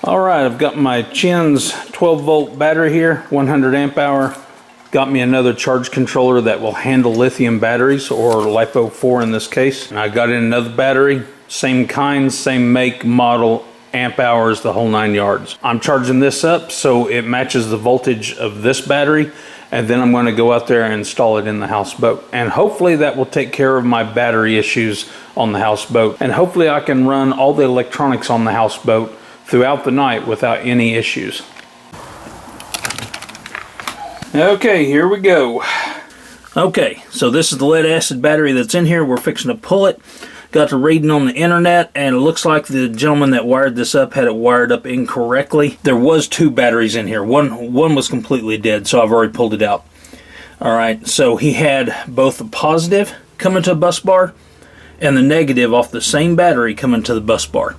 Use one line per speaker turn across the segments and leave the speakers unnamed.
Alright, I've got my Chin's 12 volt battery here, 100 amp hour. Got me another charge controller that will handle lithium batteries, or LiPo 4 in this case. And I got in another battery, same kind, same make, model, amp hours, the whole 9 yards. I'm charging this up so it matches the voltage of this battery, and then I'm going to go out there and install it in the houseboat. And hopefully that will take care of my battery issues on the houseboat. And hopefully I can run all the electronics on the houseboat throughout the night without any issues. Okay, here we go. Okay, so this is the lead acid battery that's in here. We're fixing to pull it. Got to reading on the internet, and it looks like the gentleman that wired this up had it wired up incorrectly. There was 2 batteries in here. One was completely dead, so I've already pulled it out. Alright, so he had both the positive coming to a bus bar and the negative off the same battery coming to the bus bar.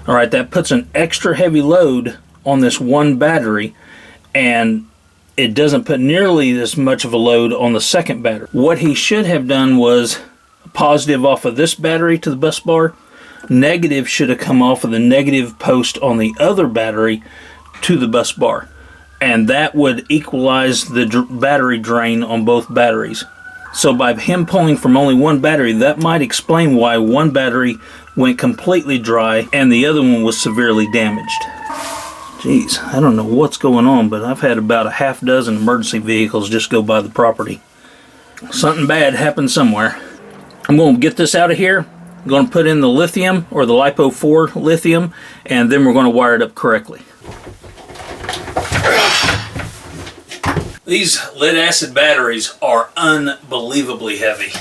Alright, that puts an extra heavy load on this one battery, and it doesn't put nearly as much of a load on the second battery. What he should have done was positive off of this battery to the bus bar, negative should have come off of the negative post on the other battery to the bus bar, and that would equalize the battery drain on both batteries. So by him pulling from only one battery, that might explain why one battery went completely dry and the other one was severely damaged. Jeez, I don't know what's going on, but I've had about a half dozen emergency vehicles just go by the property. Something bad happened somewhere. I'm going to get this out of here. I'm going to put in the lithium, or the LiPo 4 lithium, and then we're going to wire it up correctly. These lead acid batteries are unbelievably heavy,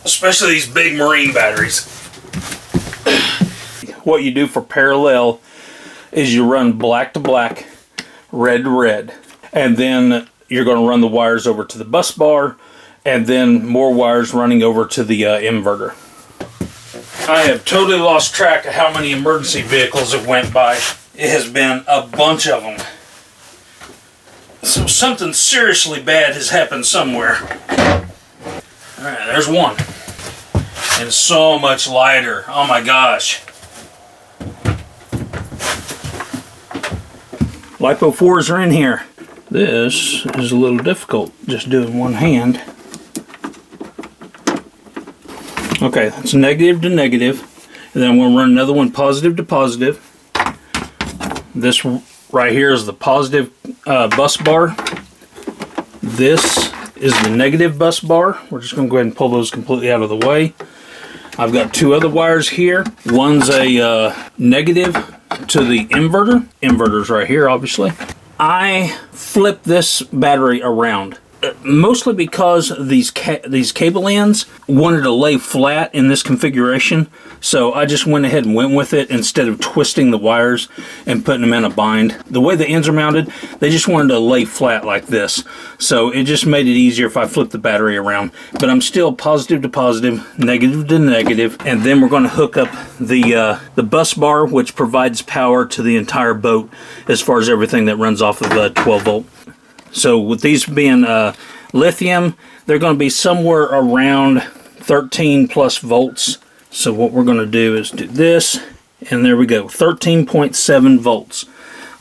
especially these big marine batteries. What you do for parallel is you run black to black, red to red, and then you're going to run the wires over to the bus bar, and then more wires running over to the inverter. I have totally lost track of how many emergency vehicles have went by. It has been a bunch of them. So something seriously bad has happened somewhere. Alright, there's one. And so much lighter. Oh my gosh. LiPo 4s are in here. This is a little difficult, just doing one hand. Okay, that's negative to negative. And then I'm going to run another one positive to positive. This right here is the positive bus bar. This is the negative bus bar. We're just going to go ahead and pull those completely out of the way. I've got 2 other wires here. One's a negative to the inverter. Inverter's right here, obviously. I flip this battery around. Mostly because these cable ends wanted to lay flat in this configuration, so I just went ahead and went with it instead of twisting the wires and putting them in a bind. The way the ends are mounted, they just wanted to lay flat like this, so it just made it easier if I flip the battery around. But I'm still positive to positive, negative to negative, and then we're going to hook up the bus bar, which provides power to the entire boat as far as everything that runs off of 12 volt. So with these being lithium, they're going to be somewhere around 13 plus volts. So what we're going to do is do this, and there we go, 13.7 volts.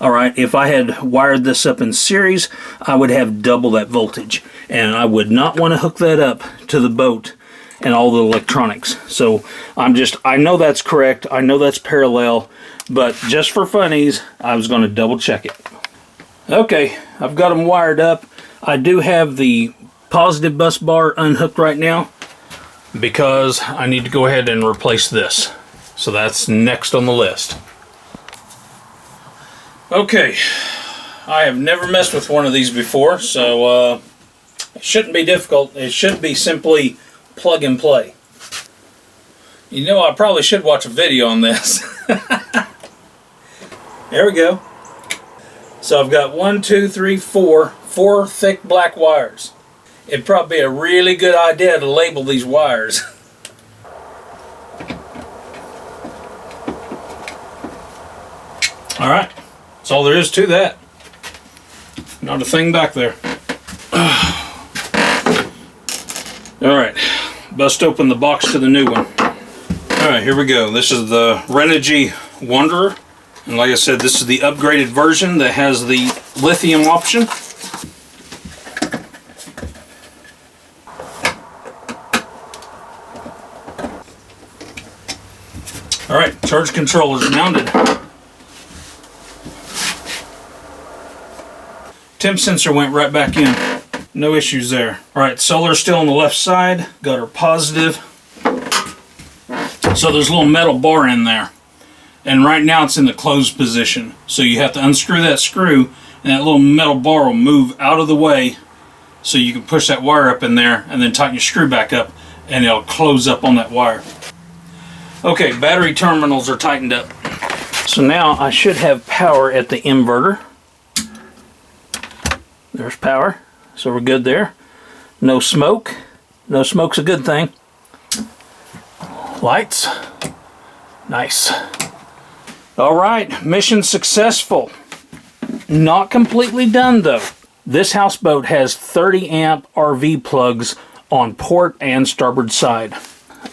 Alright, if I had wired this up in series, I would have double that voltage. And I would not want to hook that up to the boat and all the electronics. So I know that's correct, I know that's parallel, but just for funnies, I was going to double check it. Okay, I've got them wired up. I do have the positive bus bar unhooked right now because I need to go ahead and replace this. So that's next on the list. Okay, I have never messed with one of these before, so it shouldn't be difficult. It should be simply plug and play. You know, I probably should watch a video on this. There we go. So I've got 4 thick black wires. It'd probably be a really good idea to label these wires. Alright, that's all there is to that. Not a thing back there. Alright, bust open the box to the new one. Alright, here we go. This is the Renogy Wanderer. And like I said, this is the upgraded version that has the lithium option. Alright, charge controllers mounted. Temp sensor went right back in. No issues there. Alright, solar's still on the left side. Got our positive. So there's a little metal bar in there. And right now it's in the closed position. So you have to unscrew that screw and that little metal bar will move out of the way so you can push that wire up in there and then tighten your screw back up and it'll close up on that wire. Okay, battery terminals are tightened up. So now I should have power at the inverter. There's power, so we're good there. No smoke. No smoke's a good thing. Lights. Nice. All right, mission successful. Not completely done though. This houseboat has 30 amp RV plugs on port and starboard side.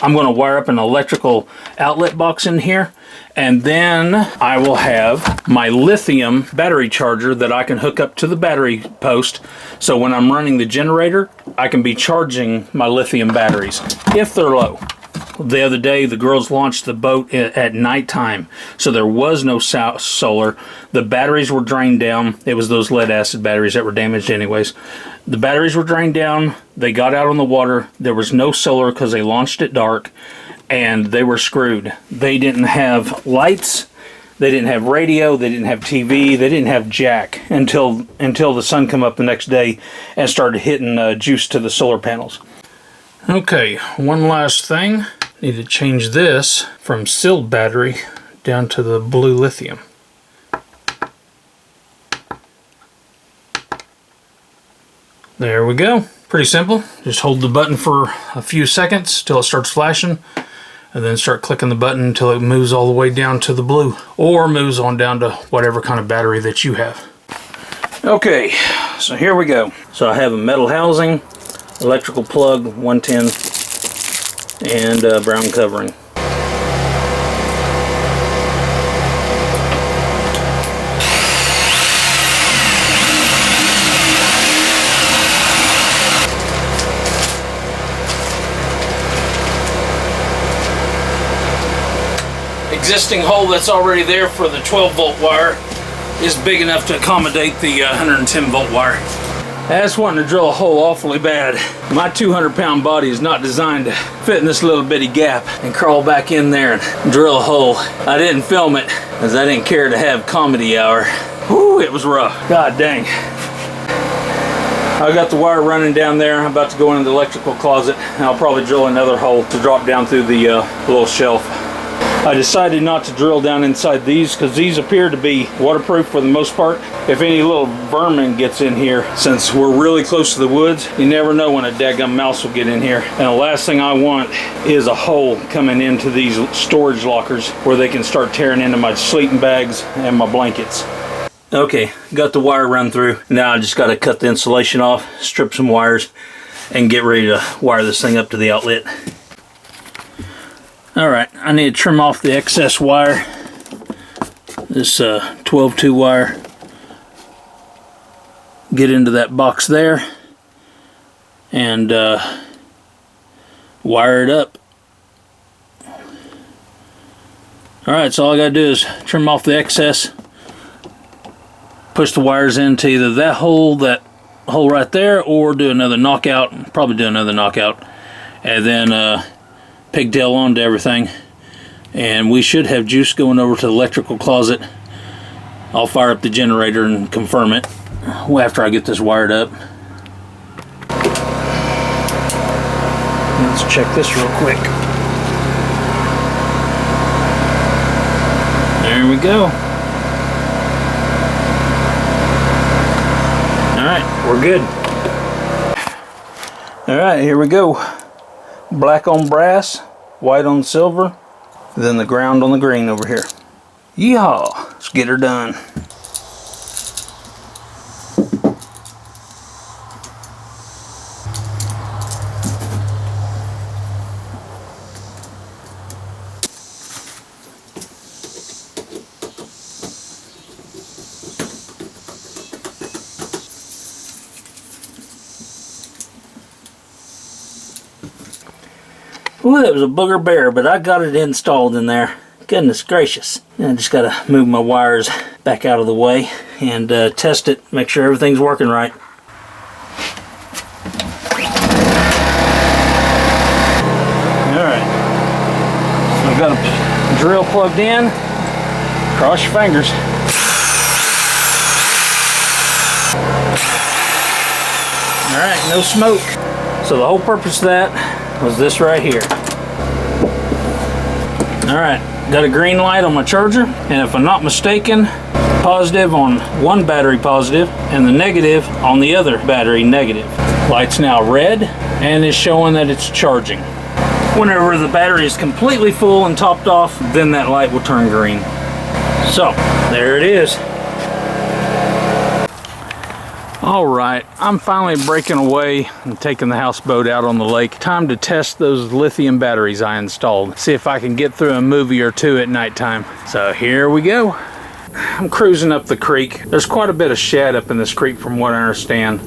I'm going to wire up an electrical outlet box in here, and then I will have my lithium battery charger that I can hook up to the battery post, so when I'm running the generator I can be charging my lithium batteries if they're low. The other day the girls launched the boat at nighttime, so there was no solar. The batteries were drained down. It was those lead acid batteries that were damaged anyways. The batteries were drained down. They got out on the water. There was no solar because they launched at dark, and they were screwed. They didn't have lights. They didn't have radio. They didn't have TV. They didn't have jack until the sun came up the next day and started hitting juice to the solar panels. Okay, one last thing. Need to change this from sealed battery down to the blue lithium. There we go. Pretty simple. Just hold the button for a few seconds till it starts flashing, and then start clicking the button until it moves all the way down to the blue, or moves on down to whatever kind of battery that you have. Okay, so here we go. So I have a metal housing, electrical plug, 110, and brown covering. Existing hole that's already there for the 12 volt wire is big enough to accommodate the 110 volt wire. I just wanted to drill a hole awfully bad. My 200-pound body is not designed to fit in this little bitty gap and crawl back in there and drill a hole. I didn't film it as I didn't care to have comedy hour. Whew, it was rough. God dang. I got the wire running down there. I'm about to go into the electrical closet, and I'll probably drill another hole to drop down through the little shelf. I decided not to drill down inside these because these appear to be waterproof for the most part. If any little vermin gets in here, since we're really close to the woods, you never know when a daggum mouse will get in here. And the last thing I want is a hole coming into these storage lockers where they can start tearing into my sleeping bags and my blankets. Okay, got the wire run through. Now I just got to cut the insulation off, strip some wires, and get ready to wire this thing up to the outlet. Alright, I need to trim off the excess wire. This 12-2 wire. Get into that box there and wire it up. Alright, so all I gotta do is trim off the excess, push the wires into either that hole right there, or do another knockout. Probably do another knockout, and then pigtail onto everything, and we should have juice going over to the electrical closet. I'll fire up the generator and confirm it after I get this wired up. Let's check this real quick. There we go. Alright, we're good. Alright, here we go. Black on brass, white on silver, then the ground on the green over here. Yeehaw! Let's get her done. Ooh, that was a booger bear, but I got it installed in there. Goodness gracious. And I just gotta move my wires back out of the way and test it, make sure everything's working right. Alright. So I've got a drill plugged in. Cross your fingers. Alright, no smoke. So the whole purpose of that was this right here. Alright, got a green light on my charger, and if I'm not mistaken, positive on one battery positive and the negative on the other battery negative. Light's now red and is showing that it's charging. Whenever the battery is completely full and topped off, then that light will turn green. So, there it is. Alright, I'm finally breaking away and taking the houseboat out on the lake. Time to test those lithium batteries I installed. See if I can get through a movie or two at nighttime. So here we go. I'm cruising up the creek. There's quite a bit of shad up in this creek from what I understand.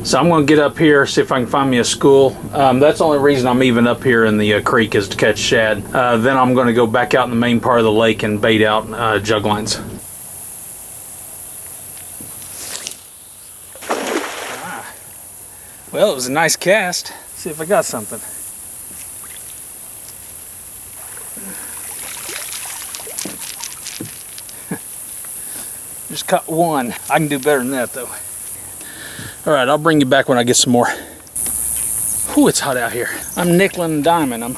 So I'm going to get up here, see if I can find me a school. That's the only reason I'm even up here in the creek is to catch shad. Then I'm going to go back out in the main part of the lake and bait out jug lines. Well, it was a nice cast. Let's see if I got something. Just caught one. I can do better than that though. Alright, I'll bring you back when I get some more. Whew, it's hot out here. I'm nickel and diming them.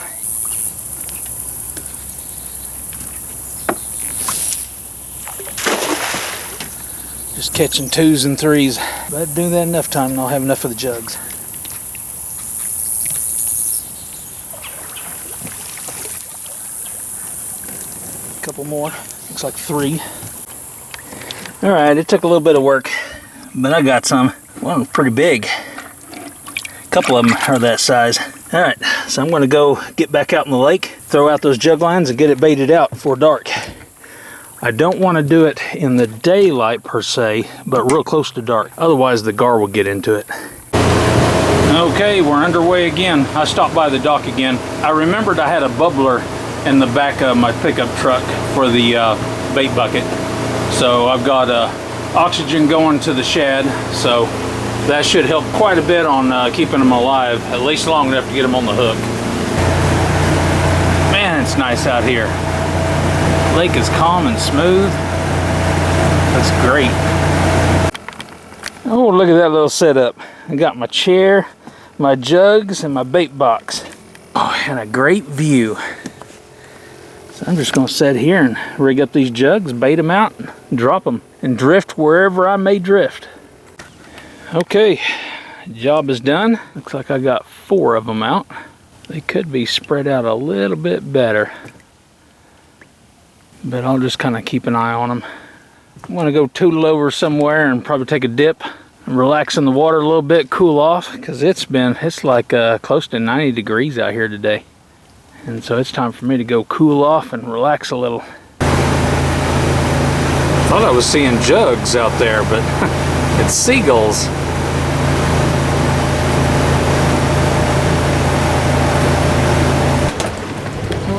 Just catching 2s and 3s. But do that enough time and I'll have enough of the jugs. A couple more. Looks like 3. Alright, it took a little bit of work, but I got some. One pretty big. A couple of them are that size. Alright, so I'm going to go get back out in the lake, throw out those jug lines and get it baited out before dark. I don't want to do it in the daylight per se, but real close to dark. Otherwise the gar will get into it. Okay, we're underway again. I stopped by the dock again. I remembered I had a bubbler in the back of my pickup truck for the bait bucket. So I've got oxygen going to the shad, so that should help quite a bit on keeping them alive, at least long enough to get them on the hook. Man, it's nice out here. Lake is calm and smooth. That's great. Oh, look at that little setup. I got my chair, my jugs, and my bait box. Oh, and a great view. So I'm just going to sit here and rig up these jugs, bait them out, and drop them, and drift wherever I may drift. Okay, job is done. Looks like I got 4 of them out. They could be spread out a little bit better, but I'll just kind of keep an eye on them. I'm going to go tootle over somewhere and probably take a dip and relax in the water a little bit, cool off, because it's like close to 90 degrees out here today. And so it's time for me to go cool off and relax a little. I thought I was seeing jugs out there, but it's seagulls.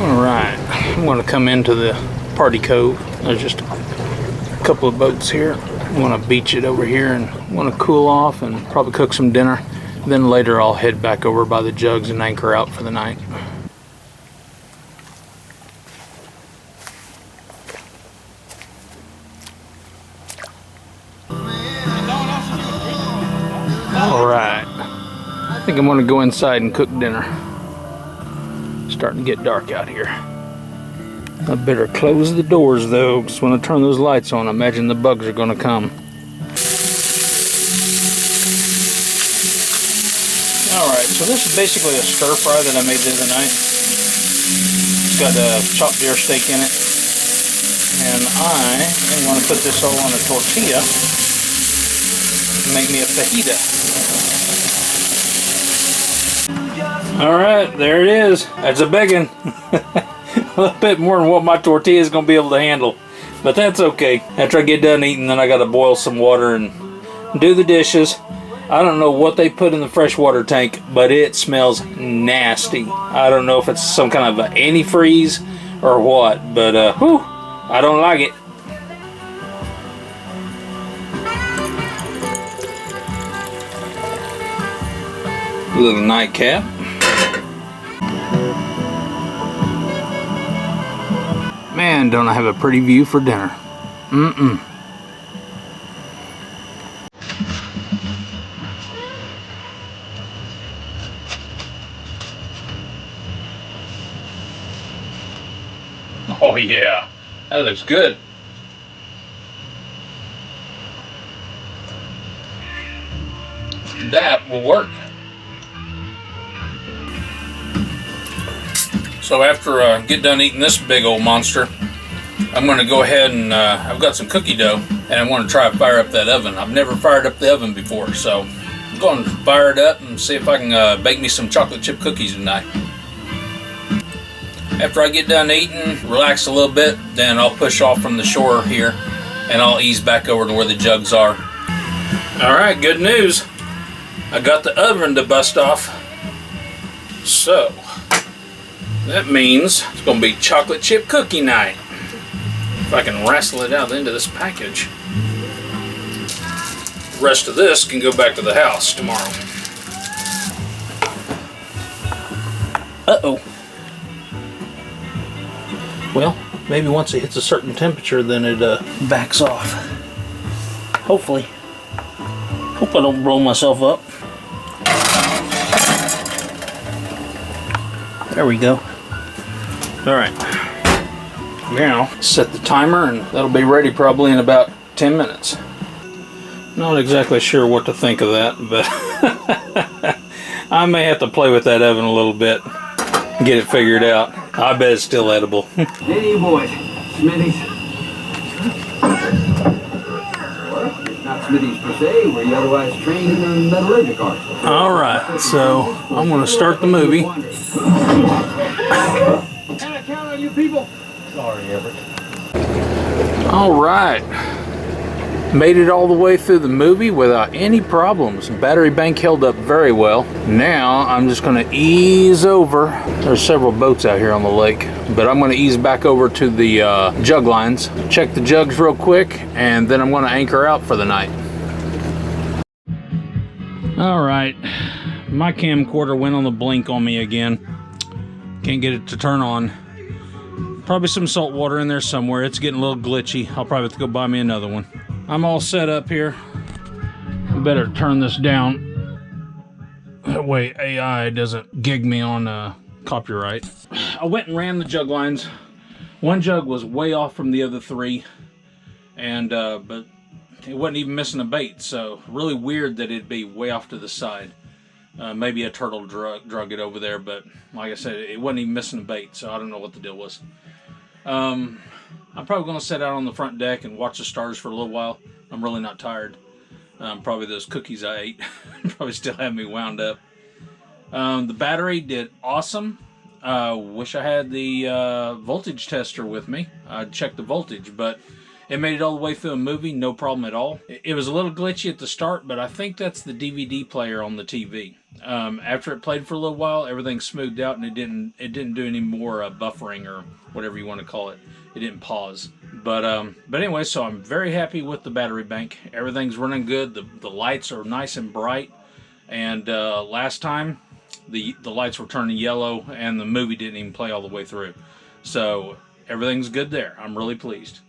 Alright, I'm going to come into the party cove. There's just a couple of boats here. I'm going to beach it over here and I'm going to cool off and probably cook some dinner. Then later I'll head back over by the jugs and anchor out for the night. Alright, I think I'm going to go inside and cook dinner. It's starting to get dark out here. I better close the doors though, because when I turn those lights on, I imagine the bugs are going to come. Alright, so this is basically a stir fry that I made the other night. It's got a chopped deer steak in it. And I am going to put this all on a tortilla and make me a fajita. Alright, there it is. That's a big one. A little bit more than what my tortilla is going to be able to handle. But that's okay. After I get done eating, then I got to boil some water and do the dishes. I don't know what they put in the freshwater tank, but it smells nasty. I don't know if it's some kind of an antifreeze or what, but whew, I don't like it. Little nightcap. Man, don't I have a pretty view for dinner. Mm-mm. Oh yeah, that looks good. That will work. So after I get done eating this big old monster, I'm going to go ahead and I've got some cookie dough, and I want to try to fire up that oven. I've never fired up the oven before, so I'm going to fire it up and see if I can bake me some chocolate chip cookies tonight. After I get done eating, relax a little bit, then I'll push off from the shore here, and I'll ease back over to where the jugs are. Alright, good news. I got the oven to bust off. So, that means it's going to be chocolate chip cookie night. If I can wrestle it out into this package. The rest of this can go back to the house tomorrow. Uh-oh. Well, maybe once it hits a certain temperature, then it backs off. Hopefully. Hope I don't blow myself up. There we go. Alright. Now, set the timer, and that'll be ready probably in about 10 minutes. Not exactly sure what to think of that, but I may have to play with that oven a little bit and get it figured out. I bet it's still edible.
Hey, you boys. Smithies. Not Smithies per se, where you otherwise trained in the metallurgic arts.
Alright, so I'm going to start the movie.
Can I count on you people? Sorry, Everett.
Alright. Made it all the way through the movie without any problems. Battery bank held up very well. Now I'm just going to ease over. There's several boats out here on the lake, but I'm going to ease back over to the jug lines, check the jugs real quick, and then I'm going to anchor out for the night. Alright, my camcorder went on the blink on me again. Can't get it to turn on. Probably some salt water in there somewhere. It's getting a little glitchy. I'll probably have to go buy me another one. I'm all set up here. I better turn this down. That way AI doesn't gig me on copyright. I went and ran the jug lines. One jug was way off from the other three, and but it wasn't even missing a bait, so really weird that it'd be way off to the side. Maybe a turtle drug it over there, but like I said, it wasn't even missing a bait, so I don't know what the deal was. I'm probably going to sit out on the front deck and watch the stars for a little while. I'm really not tired. Probably those cookies I ate probably still have me wound up. The battery did awesome. Wish I had the voltage tester with me. I'd check the voltage, but it made it all the way through a movie, no problem at all. It was a little glitchy at the start, but I think that's the DVD player on the TV. After it played for a little while, everything smoothed out, and it didn't do any more buffering or whatever you want to call it. It didn't pause. But anyway, so I'm very happy with the battery bank. Everything's running good. The lights are nice and bright. And last time, the lights were turning yellow, and the movie didn't even play all the way through. So everything's good there. I'm really pleased.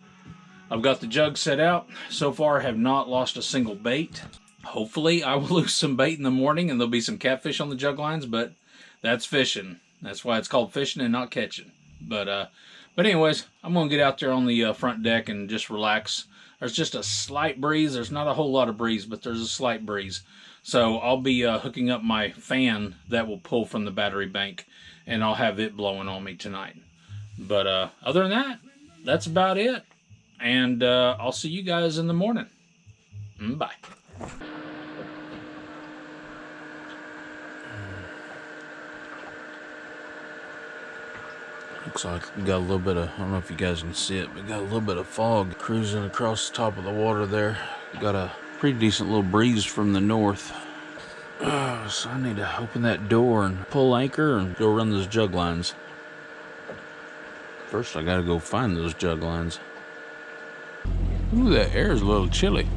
I've got the jug set out. So far, I have not lost a single bait. Hopefully, I will lose some bait in the morning, and there'll be some catfish on the jug lines, but that's fishing. That's why it's called fishing and not catching. But anyways, I'm going to get out there on the front deck and just relax. There's just a slight breeze. There's not a whole lot of breeze, but there's a slight breeze. So I'll be hooking up my fan that will pull from the battery bank, and I'll have it blowing on me tonight. But other than that, that's about it. And I'll see you guys in the morning. Bye. Looks like we got a little bit of, I don't know if you guys can see it, but got a little bit of fog cruising across the top of the water there. Got a pretty decent little breeze from the north. So I need to open that door and pull anchor and go run those jug lines. First, I gotta go find those jug lines. Ooh, that air is a little chilly.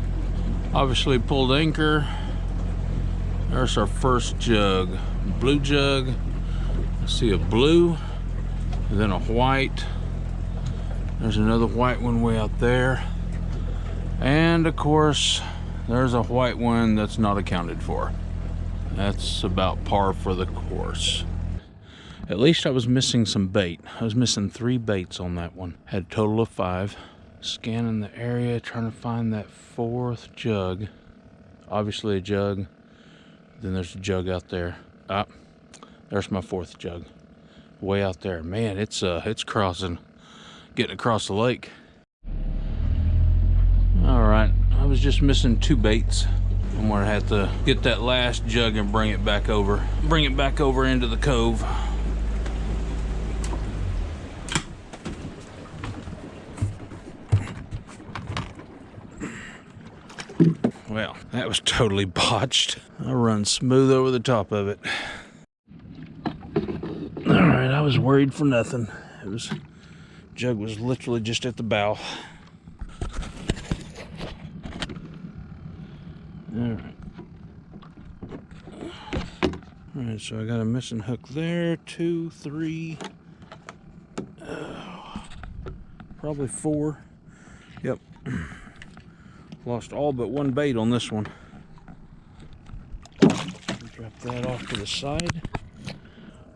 Obviously pulled anchor. There's our first jug. Blue jug. I see a blue, and then a white. There's another white one way out there. And of course, there's a white one that's not accounted for. That's about par for the course. At least I was missing some bait. I was missing 3 baits on that one. Had a total of 5. Scanning the area, trying to find that 4th jug. Obviously a jug. Then there's a jug out there. Ah, there's my 4th jug. Way out there. Man, it's crossing. Getting across the lake. Alright, I was just missing 2 baits. I'm gonna have to get that last jug and bring it back over. Bring it back over into the cove. Well, that was totally botched. I run smooth over the top of it. Alright, I was worried for nothing. Jug was literally just at the bow. Alright, so I got a missing hook there. 2, 3, probably 4. Yep. Lost all but 1 bait on this one. Drop that off to the side.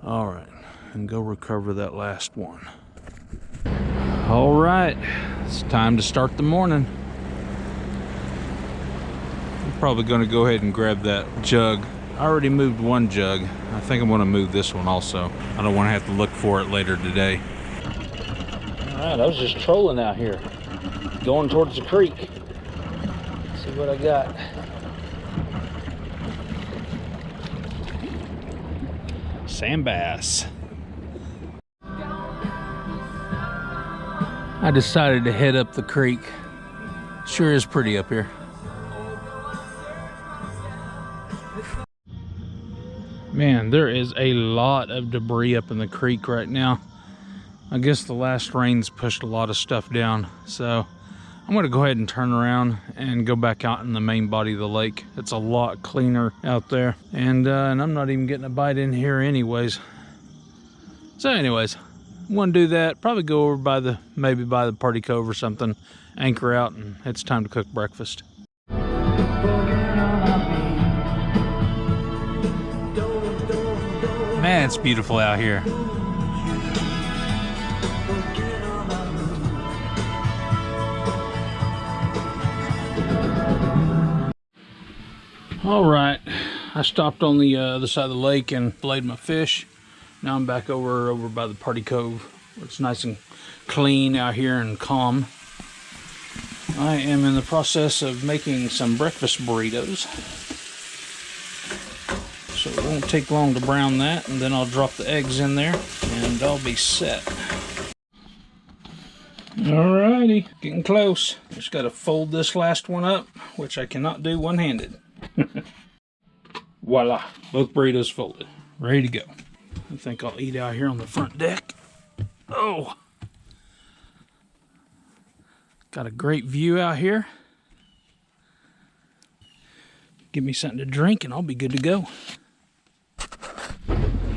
Alright, and go recover that last one. Alright, it's time to start the morning. I'm probably going to go ahead and grab that jug. I already moved 1 jug. I think I'm going to move this one also. I don't want to have to look for it later today. Alright, I was just trolling out here. Going towards the creek. See what I got. Sand bass. I decided to head up the creek. Sure is pretty up here. Man, there is a lot of debris up in the creek right now. I guess the last rains pushed a lot of stuff down, so I'm gonna go ahead and turn around and go back out in the main body of the lake. It's a lot cleaner out there, and I'm not even getting a bite in here anyways. So anyways, I'm gonna do that, probably go over by maybe by the party cove or something, anchor out, and it's time to cook breakfast. Man, it's beautiful out here. All right, I stopped on the other side of the lake and filleted my fish. Now I'm back over by the party cove. It's nice and clean out here and calm. I am in the process of making some breakfast burritos. So it won't take long to brown that, and then I'll drop the eggs in there and I'll be set. Alrighty, getting close. Just gotta fold this last one up, which I cannot do one-handed. Voila, both burritos folded, ready to go. I think I'll eat out here on the front deck. Oh, got a great view out here. Give me something to drink and I'll be good to go.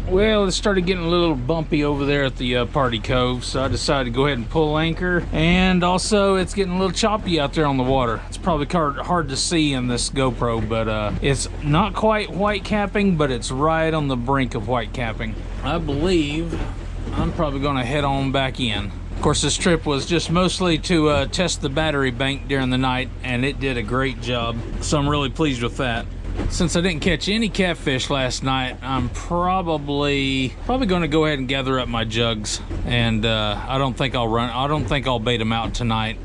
Well, it started getting a little bumpy over there at the party cove, so I decided to go ahead and pull anchor. And also, it's getting a little choppy out there on the water. It's probably hard to see in this GoPro, but it's not quite white capping, but it's right on the brink of white capping. I believe I'm probably going to head on back in. Of course, this trip was just mostly to test the battery bank during the night, and it did a great job, so I'm really pleased with that. Since I didn't catch any catfish last night, I'm probably going to go ahead and gather up my jugs, and I don't think I'll bait them out tonight.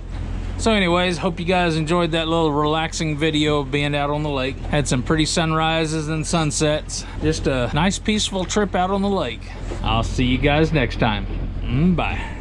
So anyways, hope you guys enjoyed that little relaxing video of being out on the lake. Had some pretty sunrises and sunsets. Just a nice peaceful trip out on the lake. I'll see you guys next time. Bye.